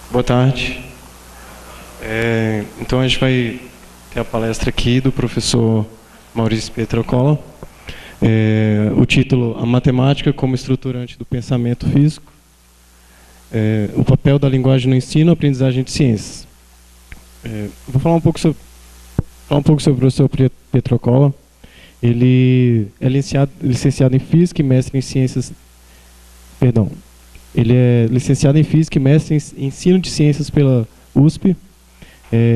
Boa tarde. Então a gente vai ter a palestra aqui do professor Maurício Pietrocola. O título: A Matemática como Estruturante do Pensamento Físico. O papel da linguagem no ensino, aprendizagem de ciências. Vou falar um pouco sobre o professor Pietrocola. Ele é licenciado em Física e mestre em Ciências... Ele é licenciado em Física e mestre em Ensino de Ciências pela USP.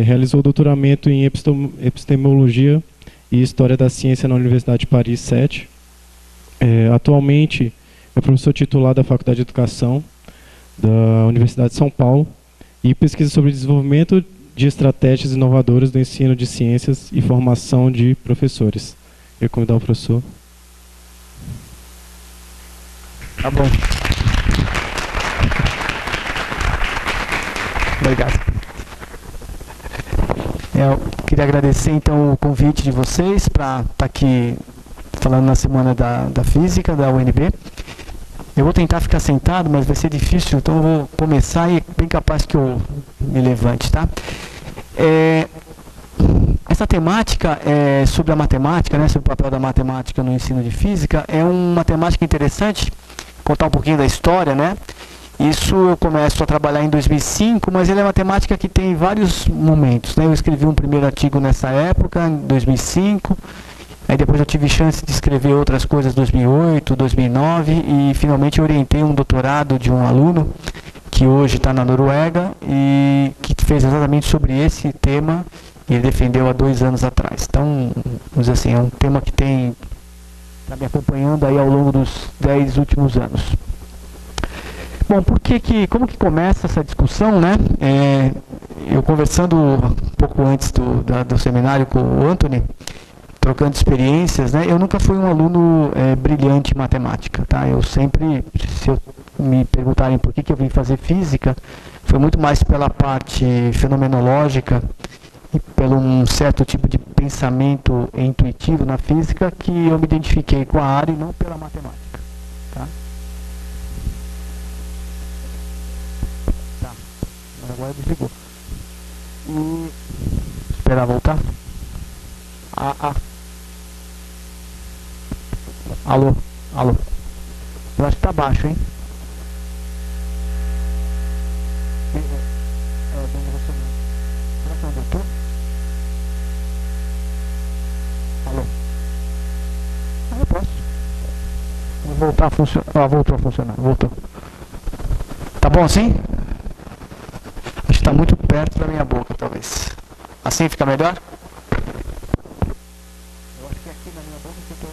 Realizou doutoramento em Epistemologia e História da Ciência na Universidade de Paris 7. Atualmente é professor titular da Faculdade de Educação da Universidade de São Paulo e pesquisa sobre desenvolvimento de estratégias inovadoras do ensino de ciências e formação de professores. Eu vou convidar o professor. Tá bom. Obrigado. Eu queria agradecer então o convite de vocês para estar aqui falando na semana da Física da UNB. Eu vou tentar ficar sentado, mas vai ser difícil, então eu vou começar e é bem capaz que eu me levante, tá? Essa temática sobre a matemática, né, sobre o papel da matemática no ensino de física, é uma temática interessante, contar um pouquinho da história, né? Isso eu começo a trabalhar em 2005, mas ele é uma temática que tem vários momentos, né? Eu escrevi um primeiro artigo nessa época, em 2005, aí depois eu tive chance de escrever outras coisas em 2008, 2009, e finalmente eu orientei um doutorado de um aluno que hoje está na Noruega e que fez exatamente sobre esse tema. Ele defendeu há 2 anos atrás. Então, vamos dizer assim, é um tema que está me acompanhando aí ao longo dos 10 últimos anos. Bom, como que começa essa discussão, né? Eu conversando um pouco antes do seminário com o Anthony, trocando experiências, né? Eu nunca fui um aluno brilhante em matemática, tá? Eu sempre, se me perguntarem por que eu vim fazer física, foi muito mais pela parte fenomenológica e pelo um certo tipo de pensamento intuitivo na física que eu me identifiquei com a área e não pela matemática. Tá? Agora desligou. E esperar voltar. Alô? Eu acho que tá baixo, hein? Alô? Eu posso. Vou voltar a funcionar. Voltou a funcionar. Voltou. Tá bom assim? Acho que está muito perto da minha boca, talvez. Assim fica melhor? Eu acho que é aqui na minha boca que eu tô.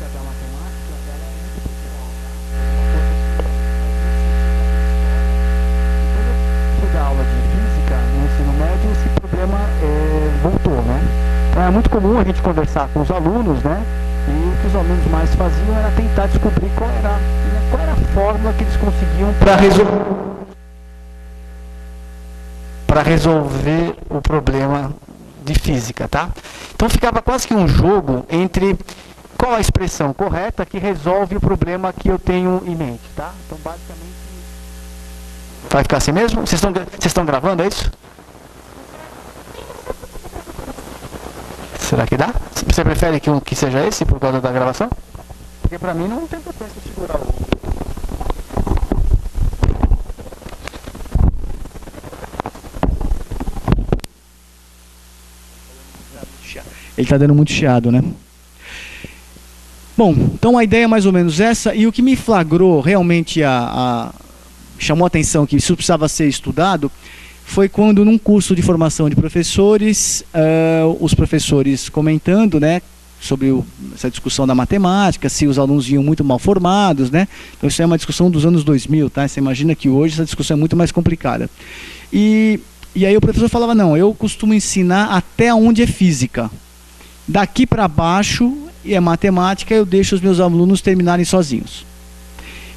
Da matemática, ela é muito pessoal, tá? Quando eu fui dar aula de física no ensino médio, esse problema voltou, né? Então é muito comum a gente conversar com os alunos, né? E o que os alunos mais faziam era tentar descobrir qual era a fórmula que eles conseguiam para resolver o problema de física, tá? Então ficava quase que um jogo entre qual a expressão correta que resolve o problema que eu tenho em mente, tá? Então basicamente vai ficar assim mesmo? Vocês estão gravando, é isso? Será que dá? Você prefere que seja esse por causa da gravação? Porque pra mim não tem importância segurar o... Ele está dando muito chiado, né? Bom, então a ideia é mais ou menos essa, e o que me flagrou realmente, chamou a atenção que isso precisava ser estudado, foi quando num curso de formação de professores, os professores comentando, né, sobre essa discussão da matemática, se os alunos vinham muito mal formados, né? Então isso é uma discussão dos anos 2000, tá? Você imagina que hoje essa discussão é muito mais complicada. E aí o professor falava, não, eu costumo ensinar até onde é física. Daqui para baixo é matemática, eu deixo os meus alunos terminarem sozinhos.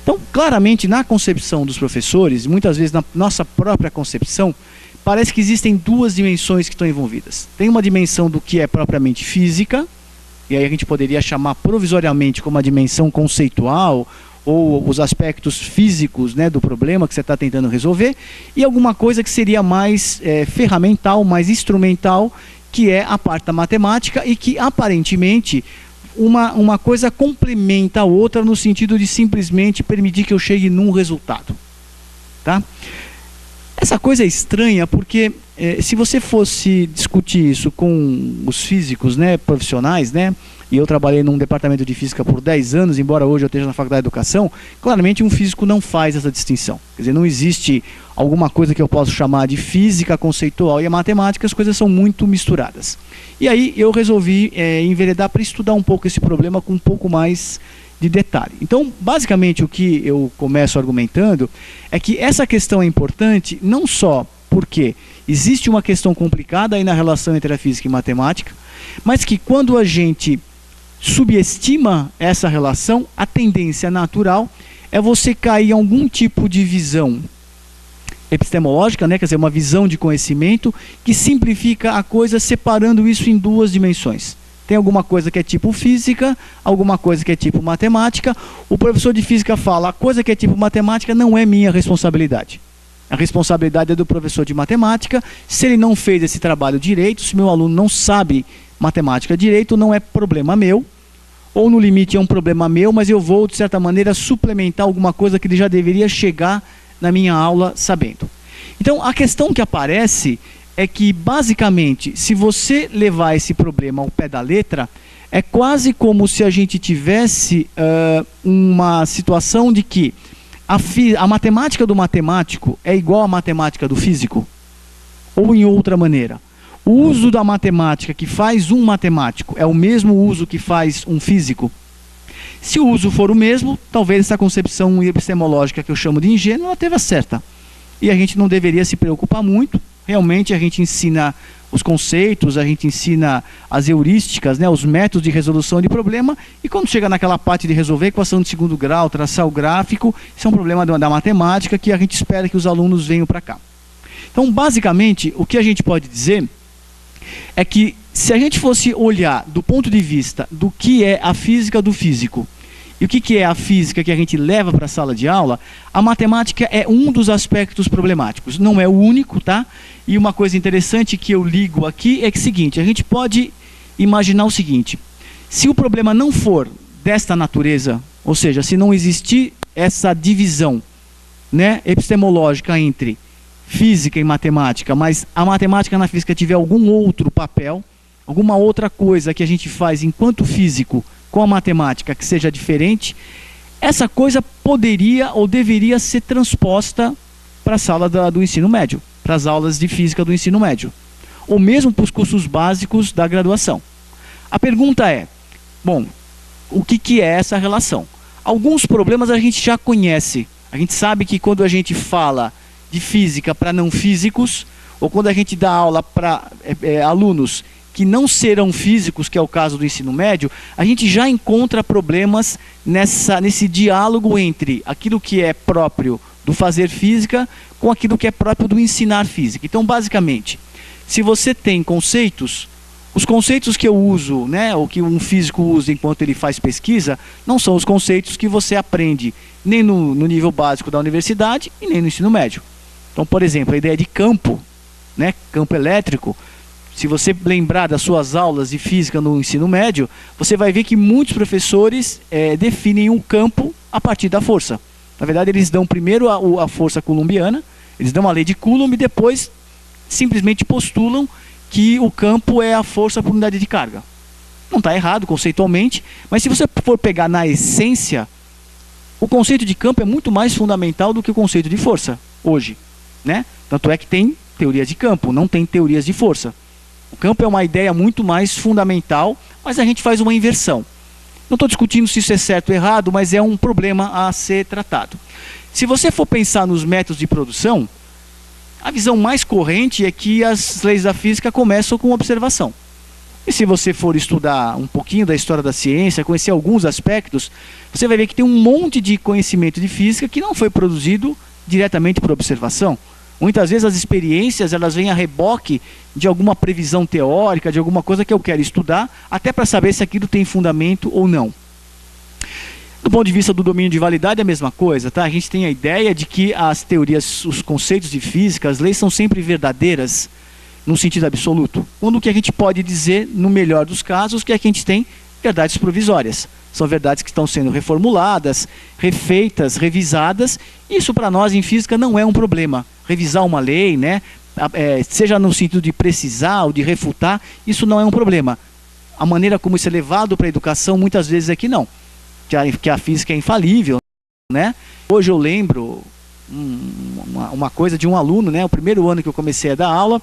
Então, claramente, na concepção dos professores, muitas vezes na nossa própria concepção, parece que existem duas dimensões que estão envolvidas. Tem uma dimensão do que é propriamente física, e aí a gente poderia chamar provisoriamente como a dimensão conceitual, ou os aspectos físicos, né, do problema que você está tentando resolver, e alguma coisa que seria mais ferramental, mais instrumental, que é a parte da matemática, e que aparentemente uma coisa complementa a outra no sentido de simplesmente permitir que eu chegue num resultado. Tá? Essa coisa é estranha porque se você fosse discutir isso com os físicos, né, profissionais, né, e eu trabalhei num departamento de física por 10 anos, embora hoje eu esteja na faculdade de educação, claramente um físico não faz essa distinção. Quer dizer, não existe alguma coisa que eu possa chamar de física conceitual e a matemática, as coisas são muito misturadas. E aí eu resolvi enveredar para estudar um pouco esse problema com um pouco mais de detalhe. Então, basicamente, o que eu começo argumentando é que essa questão é importante não só porque existe uma questão complicada aí na relação entre a física e a matemática, mas que quando a gente subestima essa relação, a tendência natural é você cair em algum tipo de visão epistemológica, né? Quer dizer, uma visão de conhecimento que simplifica a coisa separando isso em duas dimensões. Tem alguma coisa que é tipo física, alguma coisa que é tipo matemática. O professor de física fala, a coisa que é tipo matemática não é minha responsabilidade. A responsabilidade é do professor de matemática. Se ele não fez esse trabalho direito, se meu aluno não sabe matemática direito, não é problema meu. Ou no limite é um problema meu, mas eu vou, de certa maneira, suplementar alguma coisa que ele já deveria chegar na minha aula sabendo. Então, a questão que aparece é que, basicamente, se você levar esse problema ao pé da letra, é quase como se a gente tivesse uma situação de que a matemática do matemático é igual à matemática do físico, ou em outra maneira. O uso da matemática que faz um matemático é o mesmo uso que faz um físico? Se o uso for o mesmo, talvez essa concepção epistemológica que eu chamo de ingênua, ela esteja certa. E a gente não deveria se preocupar muito. Realmente a gente ensina os conceitos, a gente ensina as heurísticas, né, os métodos de resolução de problema, e quando chega naquela parte de resolver equação de segundo grau, traçar o gráfico, isso é um problema da matemática que a gente espera que os alunos venham para cá. Então, basicamente, o que a gente pode dizer é que se a gente fosse olhar do ponto de vista do que é a física do físico e o que é a física que a gente leva para a sala de aula, a matemática é um dos aspectos problemáticos. Não é o único, tá? E uma coisa interessante que eu ligo aqui é que é o seguinte, a gente pode imaginar o seguinte, se o problema não for desta natureza, ou seja, se não existir essa divisão, né, epistemológica entre física e matemática, mas a matemática na física tiver algum outro papel, alguma outra coisa que a gente faz enquanto físico com a matemática que seja diferente, essa coisa poderia ou deveria ser transposta para a sala do ensino médio, para as aulas de física do ensino médio, ou mesmo para os cursos básicos da graduação. A pergunta é, bom, o que é essa relação? Alguns problemas a gente já conhece, a gente sabe que quando a gente fala de física para não físicos, ou quando a gente dá aula para alunos que não serão físicos, que é o caso do ensino médio, a gente já encontra problemas nesse diálogo entre aquilo que é próprio do fazer física com aquilo que é próprio do ensinar física. Então, basicamente, se você tem conceitos, os conceitos que eu uso, né, ou que um físico usa enquanto ele faz pesquisa, não são os conceitos que você aprende nem no nível básico da universidade e nem no ensino médio. Então, por exemplo, a ideia de campo, né, campo elétrico, se você lembrar das suas aulas de física no ensino médio, você vai ver que muitos professores definem um campo a partir da força. Na verdade, eles dão primeiro a força coulombiana, eles dão a lei de Coulomb e depois simplesmente postulam que o campo é a força por unidade de carga. Não está errado conceitualmente, mas se você for pegar na essência, o conceito de campo é muito mais fundamental do que o conceito de força hoje, né? Tanto é que tem teorias de campo, não tem teorias de força. O campo é uma ideia muito mais fundamental, mas a gente faz uma inversão. Não estou discutindo se isso é certo ou errado, mas é um problema a ser tratado. Se você for pensar nos métodos de produção, a visão mais corrente é que as leis da física começam com observação. E se você for estudar um pouquinho da história da ciência, conhecer alguns aspectos, você vai ver que tem um monte de conhecimento de física que não foi produzido diretamente por observação. Muitas vezes as experiências, elas vêm a reboque de alguma previsão teórica, de alguma coisa que eu quero estudar, até para saber se aquilo tem fundamento ou não. Do ponto de vista do domínio de validade é a mesma coisa, tá? A gente tem a ideia de que as teorias, os conceitos de física, as leis são sempre verdadeiras no sentido absoluto. Quando o que a gente pode dizer, no melhor dos casos, que é que a gente tem verdades provisórias. São verdades que estão sendo reformuladas, refeitas, revisadas. Isso para nós em física não é um problema. Revisar uma lei, né? Seja no sentido de precisar ou de refutar, isso não é um problema. A maneira como isso é levado para a educação muitas vezes é que não. Que a física é infalível, né? Hoje eu lembro uma coisa de um aluno, né? O primeiro ano que eu comecei a dar aula,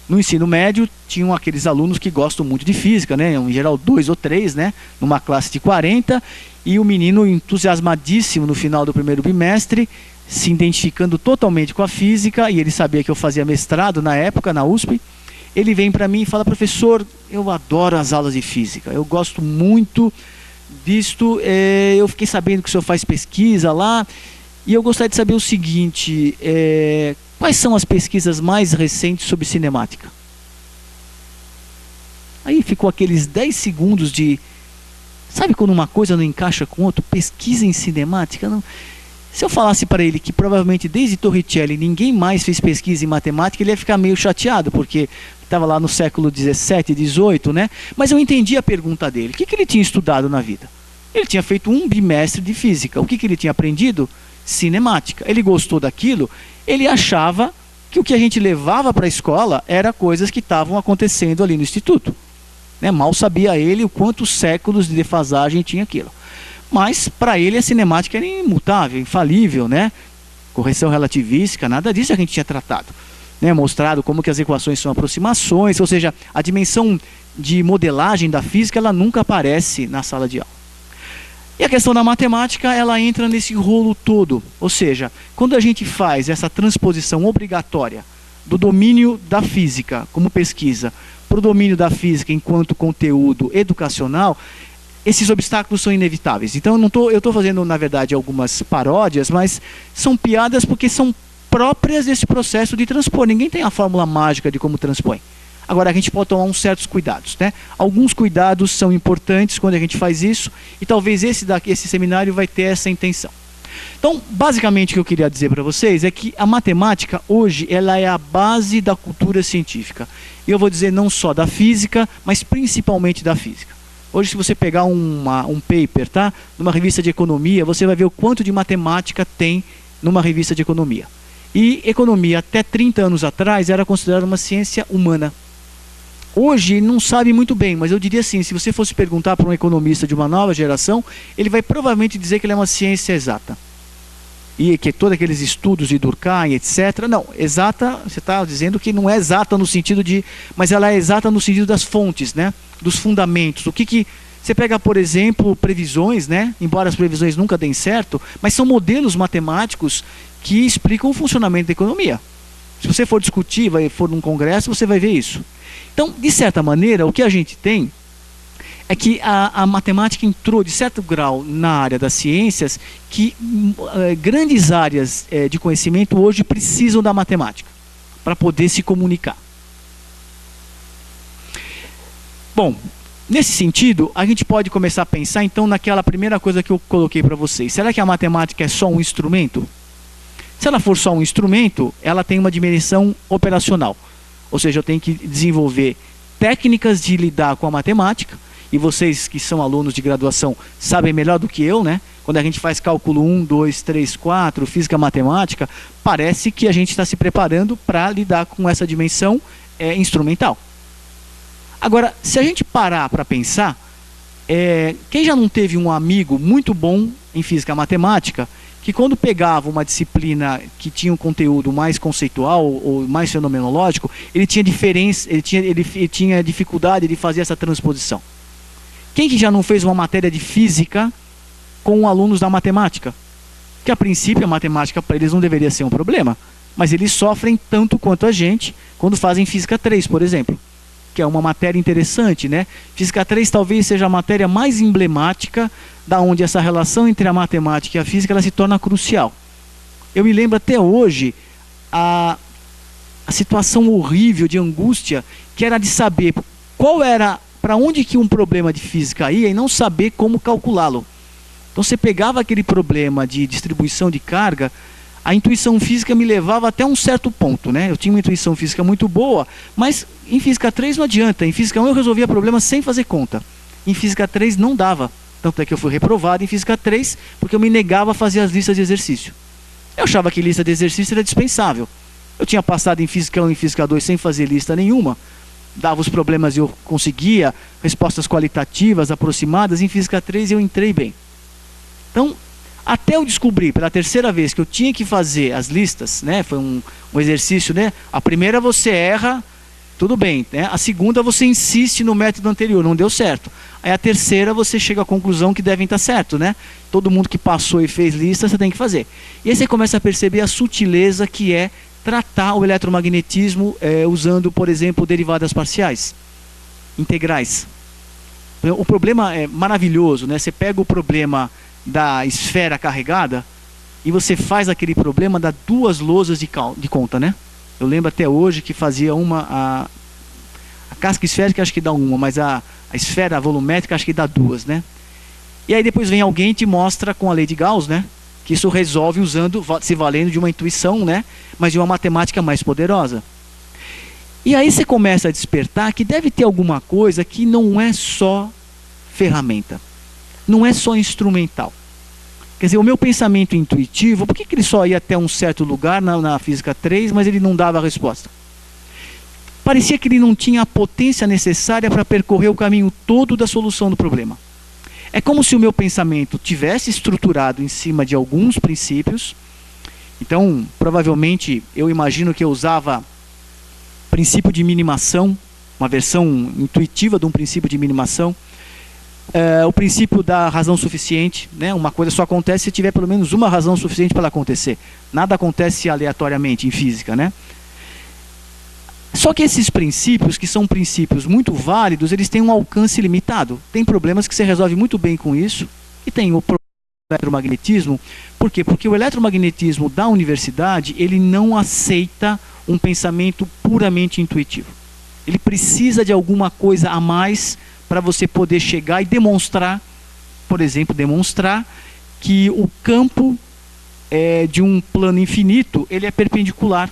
no ensino médio, tinham aqueles alunos que gostam muito de física, né? Em geral 2 ou 3, né? Numa classe de 40, e o menino entusiasmadíssimo no final do primeiro bimestre, se identificando totalmente com a física, e ele sabia que eu fazia mestrado na época, na USP. Ele vem para mim e fala: professor, eu adoro as aulas de física, eu gosto muito disto, eu fiquei sabendo que o senhor faz pesquisa lá, e eu gostaria de saber o seguinte, quais são as pesquisas mais recentes sobre cinemática? Aí ficou aqueles 10 segundos de... Sabe quando uma coisa não encaixa com outra? Pesquisa em cinemática? Não. Se eu falasse para ele que provavelmente desde Torricelli ninguém mais fez pesquisa em matemática, ele ia ficar meio chateado, porque estava lá no século 17, 18, né? Mas eu entendi a pergunta dele. O que ele tinha estudado na vida? Ele tinha feito um bimestre de física. O que ele tinha aprendido? Cinemática. Ele gostou daquilo, ele achava que o que a gente levava para a escola era coisas que estavam acontecendo ali no instituto. Né? Mal sabia ele o quantos séculos de defasagem tinha aquilo. Mas para ele a cinemática era imutável, infalível, né? Correção relativística, nada disso a gente tinha tratado. Né? Mostrado como que as equações são aproximações, ou seja, a dimensão de modelagem da física, ela nunca aparece na sala de aula. E a questão da matemática, ela entra nesse rolo todo. Ou seja, quando a gente faz essa transposição obrigatória do domínio da física como pesquisa para o domínio da física enquanto conteúdo educacional, esses obstáculos são inevitáveis. Então eu estou fazendo, na verdade, algumas paródias, mas são piadas porque são próprias desse processo de transpor. Ninguém tem a fórmula mágica de como transpõe. Agora, a gente pode tomar uns certos cuidados, né? Alguns cuidados são importantes quando a gente faz isso, e talvez esse seminário vai ter essa intenção. Então, basicamente, o que eu queria dizer para vocês é que a matemática, hoje, ela é a base da cultura científica. E eu vou dizer não só da física, mas principalmente da física. Hoje, se você pegar um paper, tá? Numa revista de economia, você vai ver o quanto de matemática tem numa revista de economia. E economia, até 30 anos atrás, era considerada uma ciência humana. Hoje não sabe muito bem, mas eu diria assim, se você fosse perguntar para um economista de uma nova geração, ele vai provavelmente dizer que ele é uma ciência exata. E que todos aqueles estudos de Durkheim, etc. Não, exata, você está dizendo que não é exata no sentido de... Mas ela é exata no sentido das fontes, né? Dos fundamentos. O que você pega, por exemplo, previsões, né? Embora as previsões nunca deem certo, mas são modelos matemáticos que explicam o funcionamento da economia. Se você for discutir, for num congresso, você vai ver isso. Então, de certa maneira, o que a gente tem é que a matemática entrou, de certo grau, na área das ciências, que grandes áreas de conhecimento hoje precisam da matemática para poder se comunicar. Bom, nesse sentido, a gente pode começar a pensar, então, naquela primeira coisa que eu coloquei para vocês. Será que a matemática é só um instrumento? Se ela for só um instrumento, ela tem uma dimensão operacional. Ou seja, eu tenho que desenvolver técnicas de lidar com a matemática, e vocês que são alunos de graduação sabem melhor do que eu, né? Quando a gente faz cálculo 1, 2, 3, 4, física matemática, parece que a gente está se preparando para lidar com essa dimensão instrumental. Agora, se a gente parar para pensar, quem já não teve um amigo muito bom em física matemática, que quando pegava uma disciplina que tinha um conteúdo mais conceitual ou mais fenomenológico, ele tinha dificuldade de fazer essa transposição? Quem que já não fez uma matéria de física com alunos da matemática? Que a princípio a matemática para eles não deveria ser um problema, mas eles sofrem tanto quanto a gente quando fazem física 3, por exemplo, que é uma matéria interessante, né? Física 3 talvez seja a matéria mais emblemática da onde essa relação entre a matemática e a física ela se torna crucial. Eu me lembro até hoje a situação horrível de angústia, que era de saber qual era, para onde que um problema de física ia e não saber como calculá-lo. Então você pegava aquele problema de distribuição de carga, a intuição física me levava até um certo ponto, né? Eu tinha uma intuição física muito boa, mas em física 3 não adianta. Em física 1 eu resolvia problemas sem fazer conta. Em física 3 não dava. Tanto é que eu fui reprovado em física 3 porque eu me negava a fazer as listas de exercício. Eu achava que lista de exercício era dispensável. Eu tinha passado em física 1 e em física 2 sem fazer lista nenhuma. Dava os problemas e eu conseguia respostas qualitativas, aproximadas. Em física 3 eu entrei bem. Então, até eu descobrir pela terceira vez que eu tinha que fazer as listas, né? Foi um exercício, né? A primeira você erra, tudo bem, né? A segunda você insiste no método anterior, não deu certo. Aí a terceira você chega à conclusão que devem estar certo, né? Todo mundo que passou e fez lista, você tem que fazer. E aí você começa a perceber a sutileza que é tratar o eletromagnetismo usando, por exemplo, derivadas parciais, integrais. O problema é maravilhoso, né? Você pega o problema da esfera carregada e você faz aquele problema, dá duas lousas de conta, né? Eu lembro até hoje que fazia a casca esférica acho que dá uma, mas a esfera volumétrica acho que dá duas, né? E aí depois vem alguém e te mostra com a lei de Gauss, né? Que isso resolve se valendo de uma intuição, né? Mas de uma matemática mais poderosa. E aí você começa a despertar que deve ter alguma coisa que não é só ferramenta. Não é só instrumental. Quer dizer, o meu pensamento intuitivo, por que ele só ia até um certo lugar na física 3, mas ele não dava a resposta? Parecia que ele não tinha a potência necessária para percorrer o caminho todo da solução do problema. É como se o meu pensamento tivesse estruturado em cima de alguns princípios. Então, provavelmente, eu imagino que eu usava princípio de minimação, uma versão intuitiva de um princípio de minimação. O princípio da razão suficiente, né? Uma coisa só acontece se tiver pelo menos uma razão suficiente para ela acontecer. Nada acontece aleatoriamente em física, né? Só que esses princípios, que são princípios muito válidos, eles têm um alcance limitado. Tem problemas que você resolve muito bem com isso, e tem o problema do eletromagnetismo. Por quê? Porque o eletromagnetismo da universidade, ele não aceita um pensamento puramente intuitivo. Ele precisa de alguma coisa a mais para você poder chegar e demonstrar, por exemplo, demonstrar que o campo de um plano infinito, ele é perpendicular,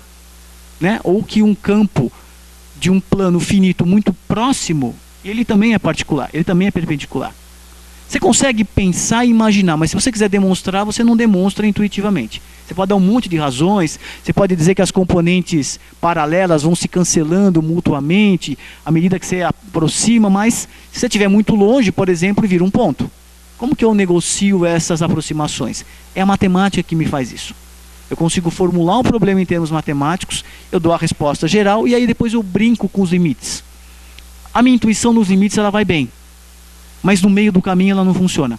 né? Ou que um campo de um plano finito muito próximo, ele também é particular, ele também é perpendicular. Você consegue pensar e imaginar, mas se você quiser demonstrar, você não demonstra intuitivamente. Você pode dar um monte de razões, você pode dizer que as componentes paralelas vão se cancelando mutuamente à medida que você aproxima, mas se você estiver muito longe, por exemplo, vira um ponto. Como que eu negocio essas aproximações? É a matemática que me faz isso. Eu consigo formular um problema em termos matemáticos, eu dou a resposta geral e aí depois eu brinco com os limites. A minha intuição nos limites ela vai bem, mas no meio do caminho ela não funciona.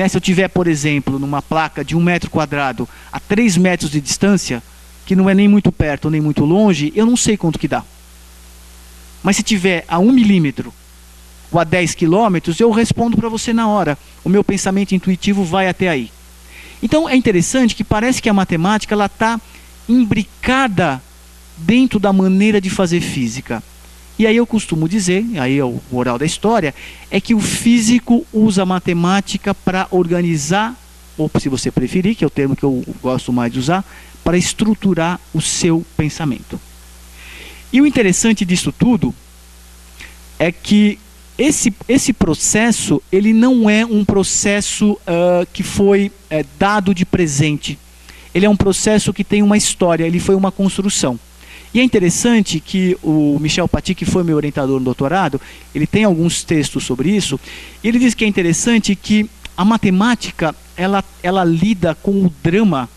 Se eu tiver, por exemplo, numa placa de 1 metro quadrado a 3 metros de distância, que não é nem muito perto nem muito longe, eu não sei quanto que dá. Mas se tiver a 1 milímetro ou a 10 quilômetros, eu respondo para você na hora. O meu pensamento intuitivo vai até aí. Então é interessante que parece que a matemática está imbricada dentro da maneira de fazer física. E aí eu costumo dizer, aí é o moral da história, é que o físico usa a matemática para organizar, ou se você preferir, que é o termo que eu gosto mais de usar, para estruturar o seu pensamento. E o interessante disso tudo é que esse processo, ele não é um processo que foi dado de presente. Ele é um processo que tem uma história, ele foi uma construção. E é interessante que o Michel Paty, que foi meu orientador no doutorado, ele tem alguns textos sobre isso, e ele diz que é interessante que a matemática, ela lida com o drama,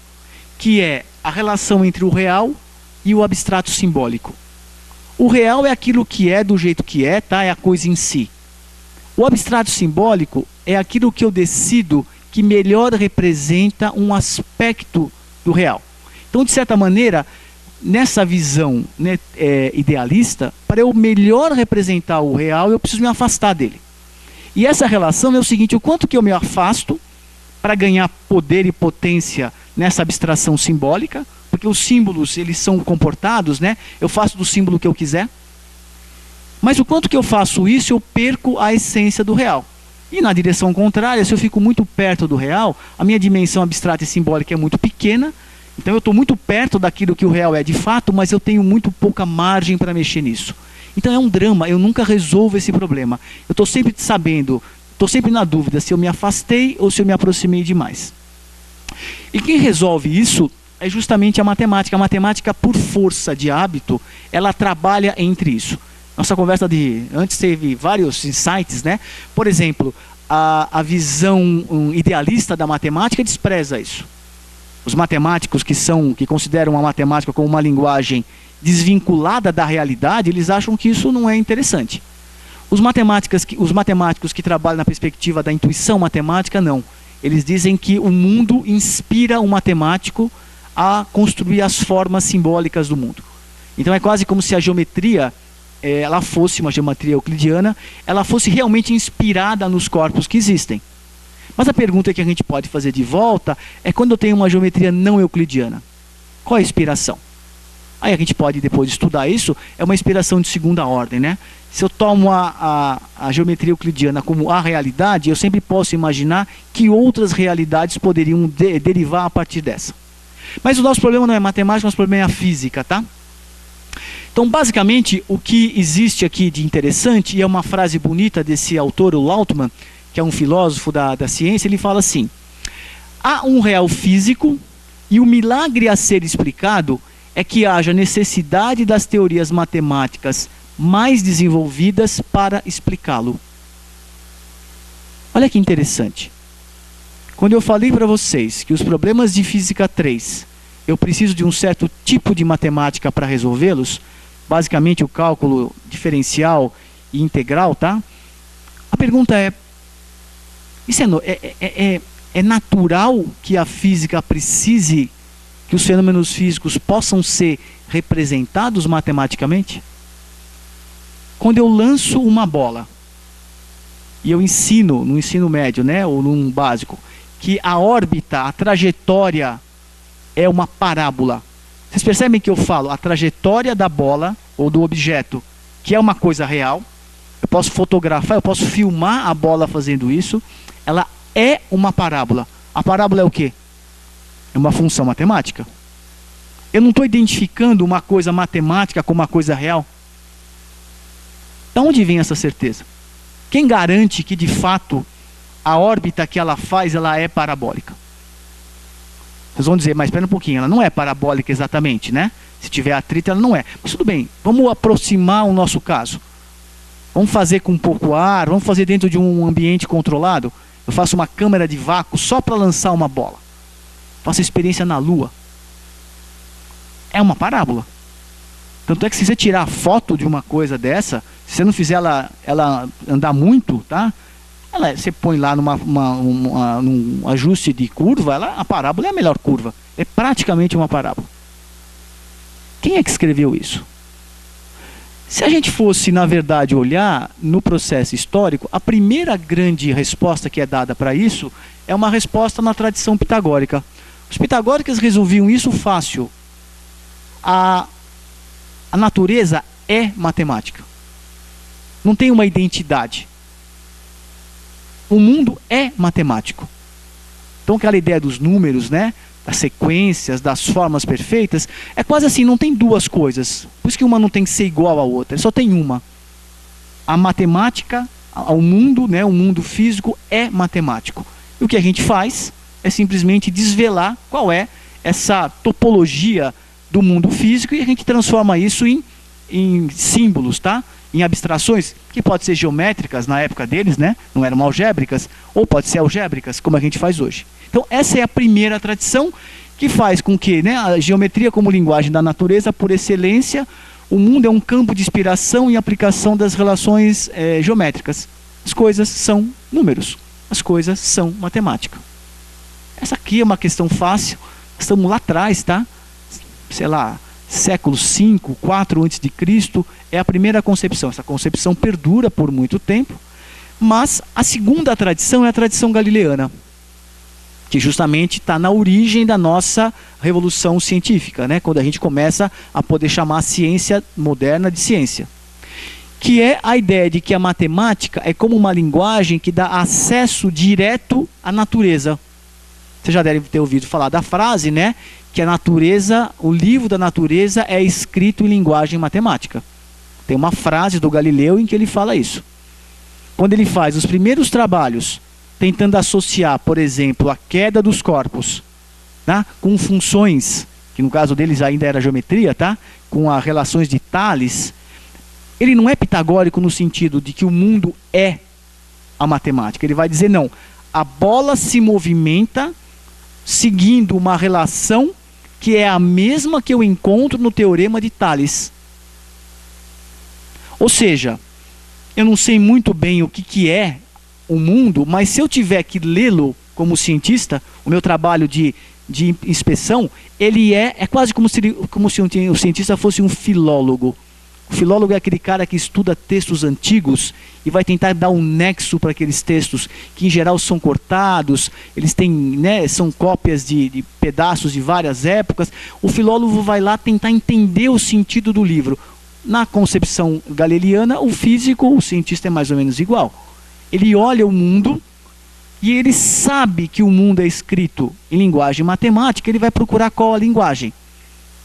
que é a relação entre o real e o abstrato simbólico. O real é aquilo que é do jeito que é, tá? É a coisa em si. O abstrato simbólico é aquilo que eu decido que melhor representa um aspecto do real. Então, de certa maneira, nessa visão, né, idealista, para eu melhor representar o real, eu preciso me afastar dele. E essa relação é o seguinte: o quanto que eu me afasto para ganhar poder e potência nessa abstração simbólica, porque os símbolos, eles são comportados, né? Eu faço do símbolo que eu quiser. Mas o quanto que eu faço isso, eu perco a essência do real. E na direção contrária, se eu fico muito perto do real, a minha dimensão abstrata e simbólica é muito pequena, então eu estou muito perto daquilo que o real é de fato, mas eu tenho muito pouca margem para mexer nisso. Então é um drama, eu nunca resolvo esse problema. Eu estou sempre sabendo, estou sempre na dúvida se eu me afastei ou se eu me aproximei demais. E quem resolve isso é justamente a matemática. A matemática, por força de hábito, ela trabalha entre isso. Nossa conversa de antes teve vários insights, né? Por exemplo, a visão idealista da matemática despreza isso. Os matemáticos que consideram a matemática como uma linguagem desvinculada da realidade, eles acham que isso não é interessante. Os matemáticos que trabalham na perspectiva da intuição matemática, não. Eles dizem que o mundo inspira o matemático a construir as formas simbólicas do mundo. Então é quase como se a geometria, ela fosse uma geometria euclidiana, ela fosse realmente inspirada nos corpos que existem. Mas a pergunta que a gente pode fazer de volta é quando eu tenho uma geometria não euclidiana. Qual é a inspiração? Aí a gente pode depois estudar isso, é uma inspiração de segunda ordem, né? Se eu tomo a geometria euclidiana como a realidade, eu sempre posso imaginar que outras realidades poderiam derivar a partir dessa. Mas o nosso problema não é matemática, o nosso problema é a física, tá? Então, basicamente, o que existe aqui de interessante, e é uma frase bonita desse autor, o Lautmann, que é um filósofo da ciência, ele fala assim: há um real físico e o milagre a ser explicado é que haja necessidade das teorias matemáticas mais desenvolvidas para explicá-lo. Olha que interessante. Quando eu falei para vocês que os problemas de física 3, eu preciso de um certo tipo de matemática para resolvê-los, basicamente o cálculo diferencial e integral, tá? A pergunta é, isso é natural que a física precise que os fenômenos físicos possam ser representados matematicamente? Quando eu lanço uma bola, e eu ensino, no ensino médio, né, ou no básico, que a órbita, a trajetória é uma parábola. Vocês percebem que eu falo a trajetória da bola, ou do objeto, que é uma coisa real. Eu posso fotografar, eu posso filmar a bola fazendo isso. Ela é uma parábola. A parábola é o quê? É uma função matemática. Eu não estou identificando uma coisa matemática com uma coisa real. Da onde vem essa certeza? Quem garante que de fato a órbita que ela faz, ela é parabólica? Vocês vão dizer, mas espera um pouquinho, ela não é parabólica exatamente, né? Se tiver atrito, ela não é. Mas tudo bem, vamos aproximar o nosso caso. Vamos fazer com pouco ar, vamos fazer dentro de um ambiente controlado. Eu faço uma câmera de vácuo só para lançar uma bola. Faço experiência na Lua. É uma parábola. Tanto é que se você tirar foto de uma coisa dessa, se você não fizer ela andar muito, tá? Você põe lá num ajuste de curva, a parábola é a melhor curva. É praticamente uma parábola. Quem é que escreveu isso? Se a gente fosse, na verdade, olhar no processo histórico, a primeira grande resposta que é dada para isso é uma resposta na tradição pitagórica. Os pitagóricos resolviam isso fácil. A natureza é matemática. Não tem uma identidade. O mundo é matemático. Então aquela ideia dos números, né, das sequências, das formas perfeitas, é quase assim, não tem duas coisas. Por isso que uma não tem que ser igual à outra, só tem uma. A matemática, o mundo, né, o mundo físico é matemático. E o que a gente faz é simplesmente desvelar qual é essa topologia do mundo físico e a gente transforma isso em símbolos, tá? Em abstrações, que pode ser geométricas na época deles, né? Não eram algébricas, ou pode ser algébricas, como a gente faz hoje. Então essa é a primeira tradição que faz com que, né, a geometria como linguagem da natureza, por excelência, o mundo é um campo de inspiração e aplicação das relações geométricas. As coisas são números, as coisas são matemática. Essa aqui é uma questão fácil, estamos lá atrás, tá? Sei lá, século V, IV a.C., é a primeira concepção. Essa concepção perdura por muito tempo, mas a segunda tradição é a tradição galileana. que justamente está na origem da nossa revolução científica, né? Quando a gente começa a poder chamar a ciência moderna de ciência. Que é a ideia de que a matemática é como uma linguagem que dá acesso direto à natureza. Você já deve ter ouvido falar da frase, né? Que a natureza, o livro da natureza é escrito em linguagem matemática. Tem uma frase do Galileu em que ele fala isso. Quando ele faz os primeiros trabalhos tentando associar, por exemplo, a queda dos corpos, tá? Com funções, que no caso deles ainda era geometria, tá? Com as relações de Tales, ele não é pitagórico no sentido de que o mundo é a matemática. Ele vai dizer, não, a bola se movimenta seguindo uma relação que é a mesma que eu encontro no teorema de Tales. Ou seja, eu não sei muito bem o que é o mundo, mas se eu tiver que lê-lo como cientista, o meu trabalho de inspeção, ele é quase como se o cientista fosse um filólogo. O filólogo é aquele cara que estuda textos antigos e vai tentar dar um nexo para aqueles textos, que em geral são cortados, eles têm, né, são cópias de pedaços de várias épocas. O filólogo vai lá tentar entender o sentido do livro. Na concepção galiliana, o físico, o cientista é mais ou menos igual. Ele olha o mundo e ele sabe que o mundo é escrito em linguagem matemática, ele vai procurar qual a linguagem,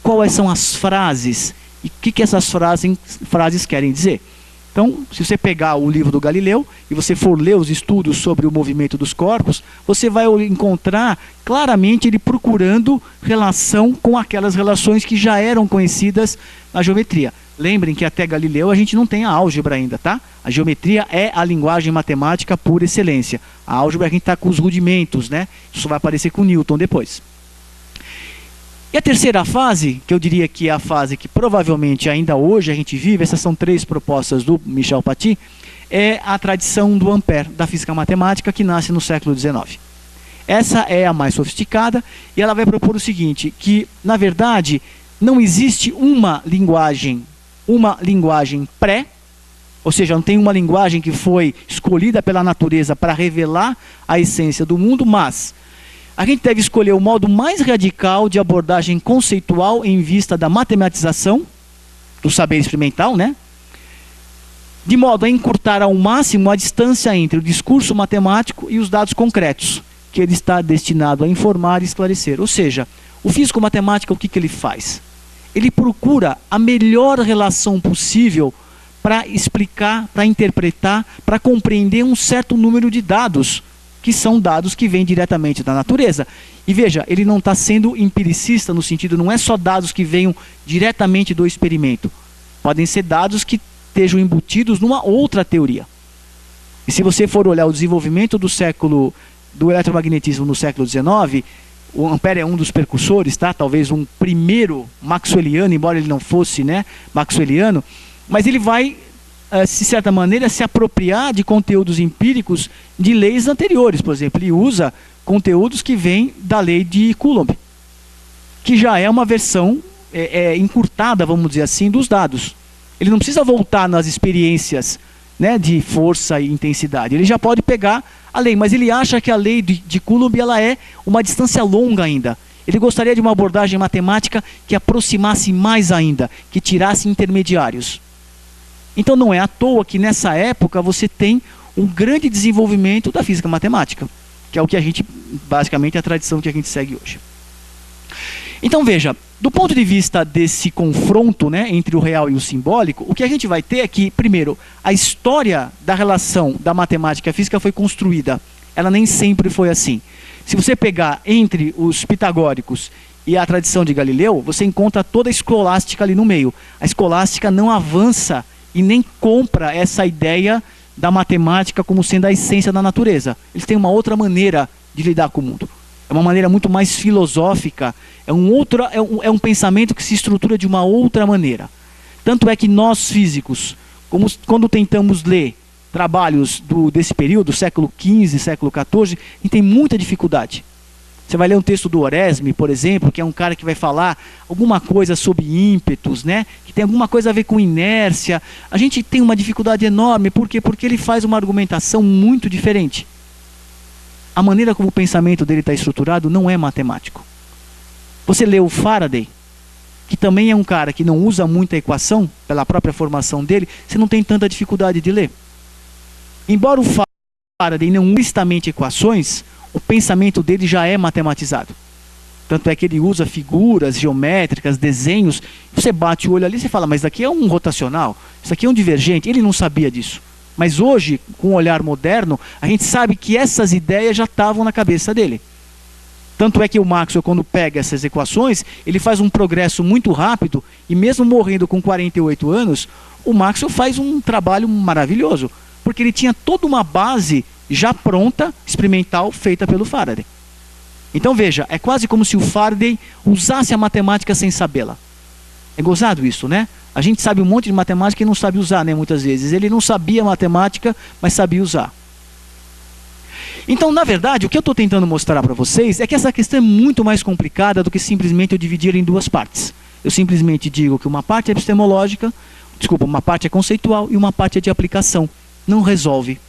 quais são as frases e o que essas frases querem dizer. Então, se você pegar o livro do Galileu e você for ler os estudos sobre o movimento dos corpos, você vai encontrar claramente ele procurando relação com aquelas relações que já eram conhecidas na geometria. Lembrem que até Galileu a gente não tem a álgebra ainda, tá? A geometria é a linguagem matemática por excelência. A álgebra a gente está com os rudimentos, né? Isso vai aparecer com Newton depois. E a terceira fase, que eu diria que é a fase que provavelmente ainda hoje a gente vive, essas são 3 propostas do Michel Paty, é a tradição do Ampère, da física matemática, que nasce no século XIX. Essa é a mais sofisticada e ela vai propor o seguinte, que na verdade não existe uma linguagem pré, ou seja, não tem uma linguagem que foi escolhida pela natureza para revelar a essência do mundo, mas a gente deve escolher o modo mais radical de abordagem conceitual em vista da matematização do saber experimental, né? De modo a encurtar ao máximo a distância entre o discurso matemático e os dados concretos, que ele está destinado a informar e esclarecer. Ou seja, o físico matemático, o que ele faz? Ele procura a melhor relação possível para explicar, para interpretar, para compreender um certo número de dados, que são dados que vêm diretamente da natureza. E veja, ele não está sendo empiricista no sentido, não é só dados que venham diretamente do experimento. Podem ser dados que estejam embutidos numa outra teoria. E se você for olhar o desenvolvimento do eletromagnetismo no século XIX, o Ampère é um dos precursores, tá? Talvez um primeiro maxwelliano, embora ele não fosse, né, maxwelliano, mas ele vai, de certa maneira, se apropriar de conteúdos empíricos de leis anteriores. Por exemplo, ele usa conteúdos que vêm da lei de Coulomb, que já é uma versão encurtada, vamos dizer assim, dos dados. Ele não precisa voltar nas experiências, né, de força e intensidade. Ele já pode pegar a lei, mas ele acha que a lei de Coulomb ela é uma distância longa ainda. Ele gostaria de uma abordagem matemática que aproximasse mais ainda, que tirasse intermediários. Então não é à toa que nessa época você tem um grande desenvolvimento da física matemática, que é o que a gente, basicamente, é a tradição que a gente segue hoje. Então veja, do ponto de vista desse confronto, né, entre o real e o simbólico, o que a gente vai ter é que, primeiro, a história da relação da matemática e a física foi construída. Ela nem sempre foi assim. Se você pegar entre os pitagóricos e a tradição de Galileu, você encontra toda a escolástica ali no meio. A escolástica não avança e nem compra essa ideia da matemática como sendo a essência da natureza. Eles têm uma outra maneira de lidar com o mundo. É uma maneira muito mais filosófica, é um pensamento que se estrutura de uma outra maneira. Tanto é que nós físicos, quando tentamos ler trabalhos desse período, século XV, século XIV, a gente tem muita dificuldade. Você vai ler um texto do Oresme, por exemplo, que é um cara que vai falar alguma coisa sobre ímpetos, né? Que tem alguma coisa a ver com inércia. A gente tem uma dificuldade enorme, por quê? Porque ele faz uma argumentação muito diferente. a maneira como o pensamento dele está estruturado não é matemático. Você lê o Faraday, que também é um cara que não usa muita equação, pela própria formação dele, você não tem tanta dificuldade de ler. Embora o Faraday não use explicitamente equações, o pensamento dele já é matematizado. Tanto é que ele usa figuras geométricas, desenhos. Você bate o olho ali e você fala, mas isso aqui é um rotacional, isso aqui é um divergente. Ele não sabia disso. Mas hoje, com o olhar moderno, a gente sabe que essas ideias já estavam na cabeça dele. Tanto é que o Maxwell, quando pega essas equações, ele faz um progresso muito rápido, e mesmo morrendo com 48 anos, o Maxwell faz um trabalho maravilhoso, porque ele tinha toda uma base já pronta, experimental, feita pelo Faraday. Então veja, é quase como se o Faraday usasse a matemática sem sabê-la. É gozado isso, né? A gente sabe um monte de matemática e não sabe usar, né? Muitas vezes. Ele não sabia matemática, mas sabia usar. Então, na verdade, o que eu estou tentando mostrar para vocês é que essa questão é muito mais complicada do que simplesmente eu dividir em duas partes. Eu simplesmente digo que uma parte é epistemológica, uma parte é conceitual e uma parte é de aplicação. Não resolve.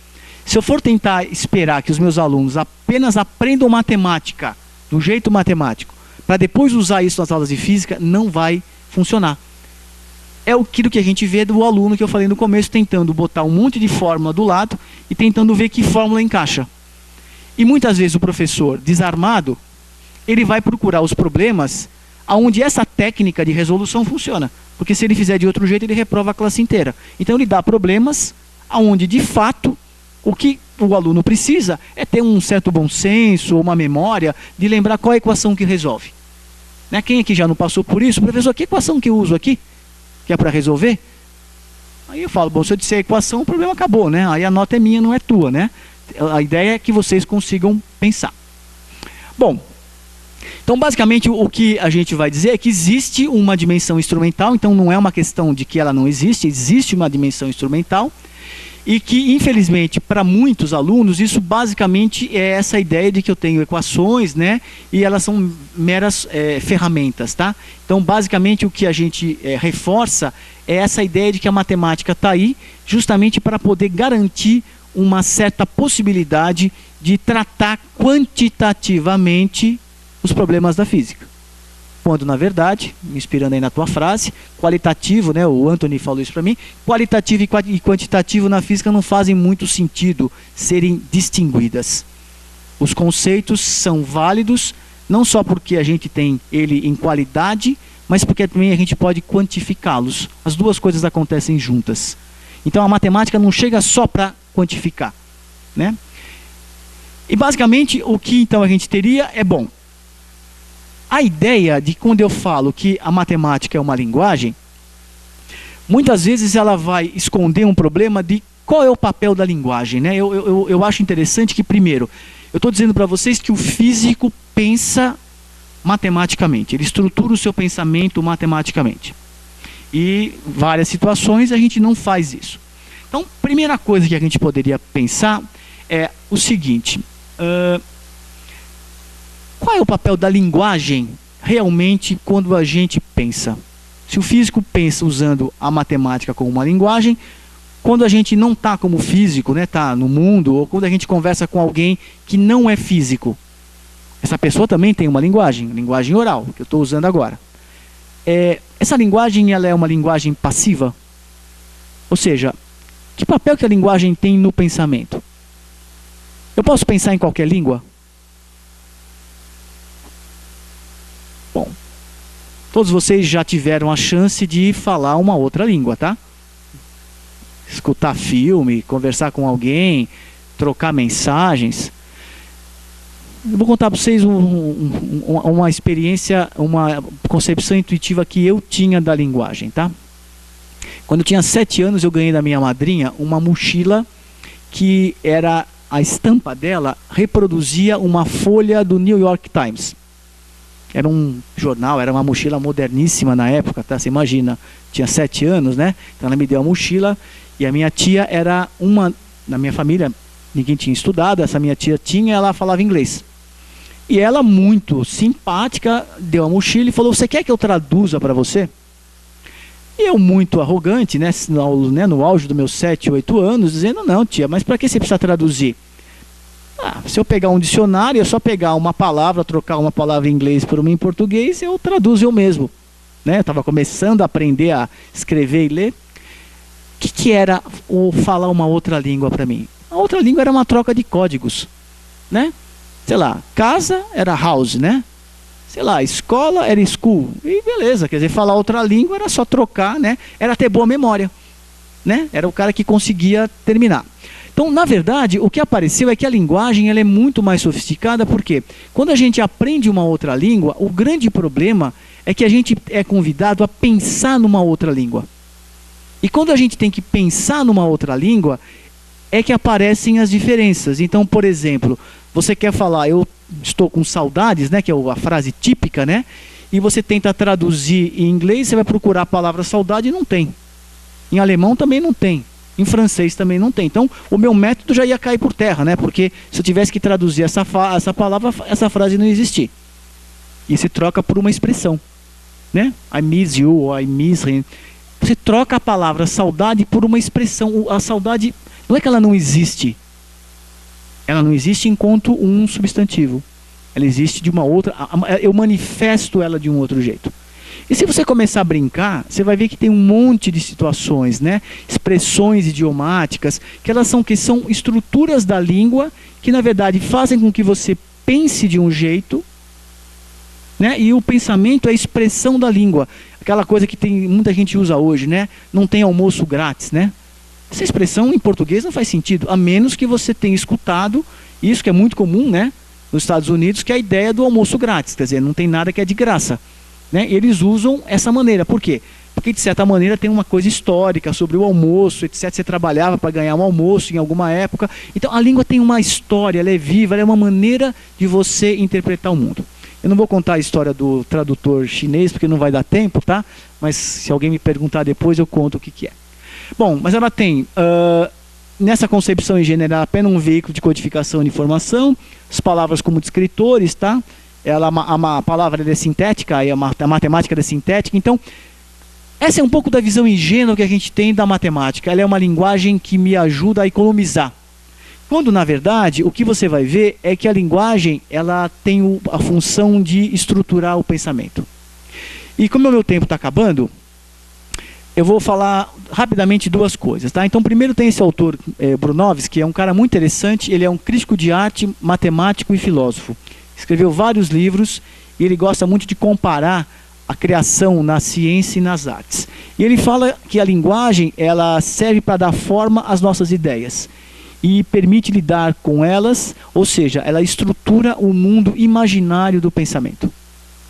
Se eu for tentar esperar que os meus alunos apenas aprendam matemática, do jeito matemático, para depois usar isso nas aulas de física, não vai funcionar. É aquilo que a gente vê do aluno que eu falei no começo, tentando botar um monte de fórmula do lado e tentando ver que fórmula encaixa. E muitas vezes o professor, desarmado, ele vai procurar os problemas onde essa técnica de resolução funciona. Porque se ele fizer de outro jeito, ele reprova a classe inteira. Então ele dá problemas onde, de fato, o que o aluno precisa é ter um certo bom senso ou uma memória de lembrar qual é a equação que resolve. Né? Quem aqui já não passou por isso? Professor, que equação que eu uso aqui? Que é para resolver? Aí eu falo, bom, se eu disser a equação, o problema acabou, né? Aí a nota é minha, não é tua, né? A ideia é que vocês consigam pensar. Bom, então basicamente o que a gente vai dizer é que existe uma dimensão instrumental, então não é uma questão de que ela não existe, existe uma dimensão instrumental, e que, infelizmente, para muitos alunos, isso basicamente é essa ideia de que eu tenho equações, né? E elas são meras ferramentas, tá? Então, basicamente, o que a gente reforça é essa ideia de que a matemática está aí justamente para poder garantir uma certa possibilidade de tratar quantitativamente os problemas da física. Quando, na verdade, me inspirando aí na tua frase, qualitativo, né, o Anthony falou isso para mim, qualitativo e quantitativo na física não fazem muito sentido serem distinguidas. Os conceitos são válidos, não só porque a gente tem ele em qualidade, mas porque também a gente pode quantificá-los. As duas coisas acontecem juntas. Então a matemática não chega só para quantificar, né? E basicamente o que então a gente teria é, bom, a ideia de quando eu falo que a matemática é uma linguagem, muitas vezes ela vai esconder um problema de qual é o papel da linguagem, né? Eu acho interessante que, primeiro, eu estou dizendo para vocês que o físico pensa matematicamente, ele estrutura o seu pensamento matematicamente. E várias situações a gente não faz isso. Então, primeira coisa que a gente poderia pensar é o seguinte: qual é o papel da linguagem realmente quando a gente pensa? Se o físico pensa usando a matemática como uma linguagem, quando a gente não está como físico, né, está no mundo, ou quando a gente conversa com alguém que não é físico, essa pessoa também tem uma linguagem oral, que eu estou usando agora. Essa linguagem ela é uma linguagem passiva? Ou seja, que papel que a linguagem tem no pensamento? Eu posso pensar em qualquer língua? Bom, todos vocês já tiveram a chance de falar uma outra língua, tá? Escutar filme, conversar com alguém, trocar mensagens. Eu vou contar para vocês uma experiência, uma concepção intuitiva que eu tinha da linguagem, tá? Quando eu tinha 7 anos, eu ganhei da minha madrinha uma mochila que era, a estampa dela reproduzia uma folha do New York Times. Era um jornal, era uma mochila moderníssima na época, tá? Você imagina, tinha 7 anos, né? Então ela me deu a mochila e a minha tia era uma, na minha família, ninguém tinha estudado, essa minha tia tinha, ela falava inglês. E ela, muito simpática, deu a mochila e falou: você quer que eu traduza para você? E eu, muito arrogante, né, no auge dos meus 7, 8 anos, dizendo: não, tia, mas para que você precisa traduzir? Se eu pegar um dicionário, é só pegar uma palavra, trocar uma palavra em inglês por uma em português, eu traduzo eu mesmo. Né? Eu estava começando a aprender a escrever e ler. O que era falar uma outra língua para mim? A outra língua era uma troca de códigos. Né? Sei lá, casa era house, né? Sei lá, escola era school. E beleza, quer dizer, falar outra língua era só trocar, né? Era ter boa memória. Né? Era o cara que conseguia terminar. Então, na verdade, o que apareceu é que a linguagem ela é muito mais sofisticada, porque quando a gente aprende uma outra língua, o grande problema é que a gente é convidado a pensar numa outra língua. E quando a gente tem que pensar numa outra língua, é que aparecem as diferenças. Então, por exemplo, você quer falar, eu estou com saudades, né, que é a frase típica, né? E você tenta traduzir em inglês, você vai procurar a palavra saudade e não tem. Em alemão também não tem. Em francês também não tem. Então, o meu método já ia cair por terra, né? Porque se eu tivesse que traduzir essa palavra, essa frase não ia existir. E se troca por uma expressão, né? I miss you, ou I miss him. Você troca a palavra saudade por uma expressão. A saudade, não é que ela não existe. Ela não existe enquanto um substantivo. Ela existe de uma outra... Eu manifesto ela de um outro jeito. E se você começar a brincar, você vai ver que tem um monte de situações, né? Expressões idiomáticas, que são estruturas da língua, que na verdade fazem com que você pense de um jeito, né? E o pensamento é a expressão da língua. Aquela coisa que muita gente usa hoje, né? Não tem almoço grátis, né? Essa expressão em português não faz sentido, a menos que você tenha escutado, isso que é muito comum, né? Nos Estados Unidos, que é a ideia do almoço grátis, quer dizer, não tem nada que é de graça. Né? Eles usam essa maneira. Por quê? Porque de certa maneira tem uma coisa histórica sobre o almoço, etc. Você trabalhava para ganhar um almoço em alguma época. Então a língua tem uma história, ela é viva, ela é uma maneira de você interpretar o mundo. Eu não vou contar a história do tradutor chinês, porque não vai dar tempo, tá? Mas se alguém me perguntar depois, eu conto o que é. Bom, mas ela tem, nessa concepção em general, apenas um veículo de codificação de informação, as palavras como descritores, tá? A palavra é sintética, e a matemática é sintética. Então, essa é um pouco da visão ingênua que a gente tem da matemática. Ela é uma linguagem que me ajuda a economizar. Quando, na verdade, o que você vai ver é que a linguagem ela tem a função de estruturar o pensamento. E como o meu tempo está acabando, eu vou falar rapidamente duas coisas. Tá? Então, primeiro tem esse autor, Brunovski, que é um cara muito interessante. Ele é um crítico de arte, matemático e filósofo. Escreveu vários livros e ele gosta muito de comparar a criação na ciência e nas artes. E ele fala que a linguagem ela serve para dar forma às nossas ideias e permite lidar com elas, ou seja, ela estrutura o mundo imaginário do pensamento.